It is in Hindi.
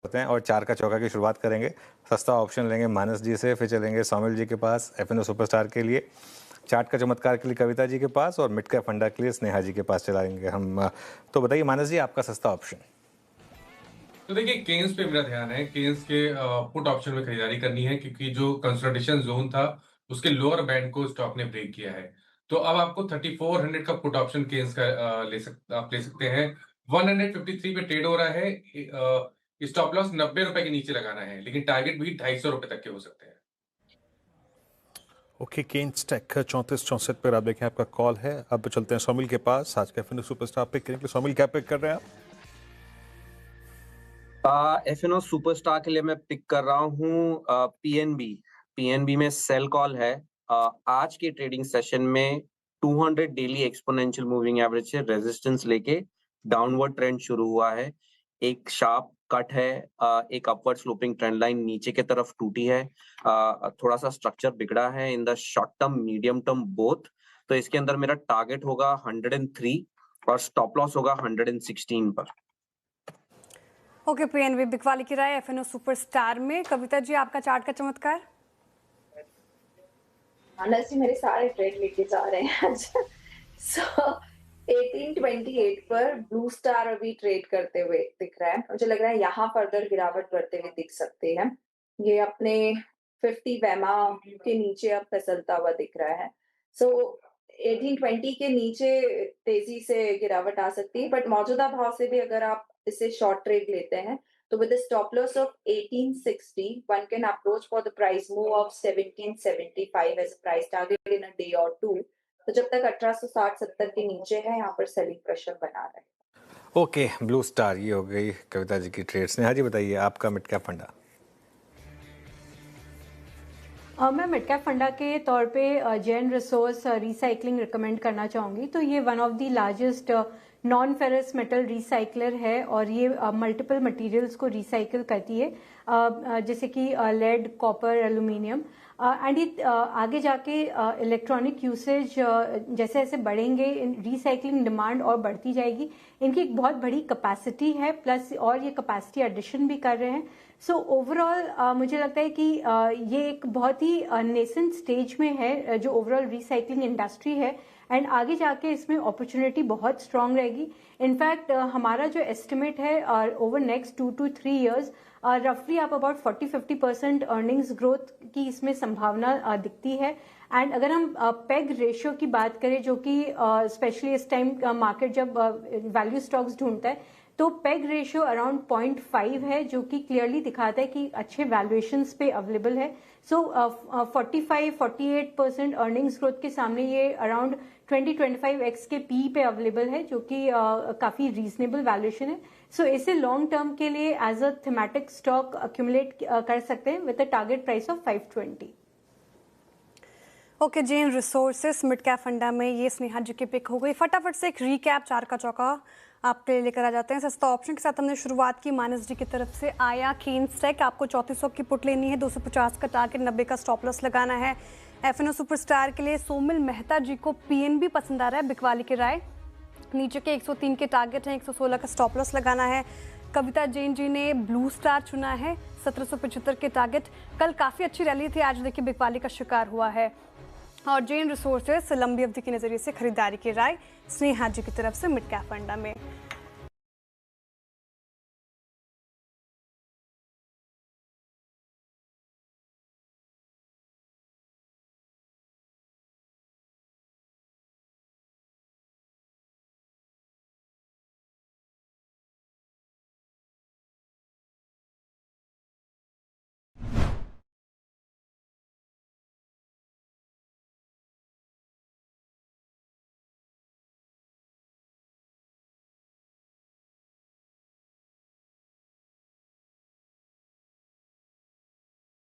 करते हैं और 4 का चौका की शुरुआत करेंगे। सस्ता ऑप्शन लेंगे मानस जी से, फिर चलेंगे सौमिल जी के पास एफएनओ सुपरस्टार के लिए, चार्ट का चमत्कार के लिए कविता जी के पास और मिड कैप फंडा के लिए स्नेहा जी के पास चलाएंगे हम। तो बताइए मानस जी, आपका सस्ता ऑप्शन। तो देखिए, केन्स पे मेरा ध्यान है। केन्स के पुट ऑप्शन में खरीदारी करनी है, क्योंकि जो कंसोलिडेशन जोन था उसके लोअर बैंड को स्टॉक ने ब्रेक किया है। तो अब आपको 3400 का पुट ऑप्शन केन्स का आप ले सकते हैं। 153 पे ट्रेड हो रहा है। स्टॉप लॉस 90 रुपए के नीचे लगाना है, लेकिन टारगेट भी 250 रुपए तक के हो सकते हैं। ओके, केन्स टेक 34-64 पर आप देखें, आपका कॉल है। अब चलते हैं सौमिल के पास। आज का एफएनओ सुपरस्टार पिक करेंगे। सौमिल, क्या पिक कर रहे हैं आप? एफएनओ सुपरस्टार के लिए मैं पिक कर रहा हूँ पीएनबी। पीएनबी में सेल कॉल है। आज के ट्रेडिंग सेशन में 200 डेली एक्सपोनेंशियल मूविंग एवरेज से रेजिस्टेंस लेके डाउनवर्ड ट्रेंड शुरू हुआ है। एक शार्प कट है। एक अपवर्ड स्लोपिंग ट्रेंड लाइन नीचे की तरफ टूटी है। थोड़ा सा स्ट्रक्चर बिगड़ा है in the short term medium term both. तो इसके अंदर मेरा टारगेट होगा 103 और स्टॉप लॉस होगा 116 पर। ओके, पीएनबी बिकवाली की राय एफएनओ सुपरस्टार में। कविता जी, आपका चार्ट का चमत्कार। मानस जी मेरे सारे ट्रेड लेके जा रहे हैं आज। सो 1828 पर ब्लू स्टार अभी ट्रेड करते हुए दिख रहा है। मुझे लग रहा है यहाँ फर्दर गिरावट बढ़ते हुए दिख सकते हैं। ये अपने 50 वेमा के नीचे अब फिसलता हुआ दिख रहा है। सो 1820 के नीचे तेजी से गिरावट आ सकती है, बट मौजूदा भाव से भी अगर आप इसे शॉर्ट ट्रेड लेते हैं तो with a stop loss of 1860, one can approach for the price move of 1775 as a price target in a day or two. तो जब तक 1860-70 के नीचे है, यहाँ पर सेलिंग प्रेशर बना रहे हैं। ओके, ब्लू स्टार ये हो गई कविता जी की ट्रेड। स्नेहा जी बताइए, आपका मिड कैप फंडा। मैं मिड कैप फंडा के तौर पे जैन रिसोर्स रिसाइकलिंग रिकमेंड करना चाहूँगी। तो ये one of the largest non ferrous metal recycler है और ये मल्टीपल मटेरियल्स को रिसाइकिल करती है, जैसे कि लेड, कॉपर, एल्यूमिनियम। एंड ये आगे जाके इलेक्ट्रॉनिक यूसेज जैसे जैसे बढ़ेंगे, रिसाइकलिंग डिमांड और बढ़ती जाएगी। इनकी एक बहुत बड़ी कैपेसिटी है, प्लस और ये कैपेसिटी एडिशन भी कर रहे हैं। सो ओवरऑल मुझे लगता है कि ये एक बहुत ही नेसेंट स्टेज में है जो ओवरऑल रिसाइकलिंग इंडस्ट्री है, एंड आगे जाके इसमें अपॉर्चुनिटी बहुत स्ट्रांग रहेगी। इनफैक्ट हमारा जो एस्टिमेट है ओवर नेक्स्ट 2 to 3 ईयर्स रफली आप अबाउट 40-50% अर्निंग्स ग्रोथ की इसमें संभावना दिखती है। एंड अगर हम पेग रेशियो की बात करें, जो कि स्पेशली इस टाइम मार्केट जब वैल्यू स्टॉक्स ढूंढता है, तो पेग रेशियो अराउंड 0.5 है, जो कि क्लियरली दिखाता है कि अच्छे वैल्यूएशंस पे अवेलेबल है। सो 45-48% अर्निंग्स ग्रोथ के सामने ये अराउंड 20-25x के पी पे अवेलेबल है, जो कि काफी रीजनेबल वैल्यूएशन है। सो इसे लॉन्ग टर्म के लिए as a thematic stock accumulate कर सकते हैं with a target price of 520। Okay, Jain resources mid cap फंडा में ये स्नेहा जी की पिक हो गई। फटाफट से एक रीकैप 4 का चौका आपके लेकर आ जाते हैं। सस्ता ऑप्शन के साथ हमने शुरुआत की, मानस जी की तरफ से आया केन्स टेक। आपको 3400 की पुट लेनी है, 250 का टारगेट, 90 का स्टॉप लॉस लगाना है। एफएनओ सुपरस्टार के लिए सौमिल मेहता जी को पीएनबी पसंद आ रहा है, बिकवाली की राय। नीचे के 103 के टारगेट हैं, 116 का स्टॉप लॉस लगाना है। कविता जैन जी ने ब्लू स्टार चुना है, 1775 के टारगेट। कल काफ़ी अच्छी रैली थी, आज देखिए बिकवाली का शिकार हुआ है। और जैन रिसोर्सेस लंबी अवधि के नज़रिए से खरीदारी की राय स्नेहा जी की तरफ से मिड कैप फंडा में।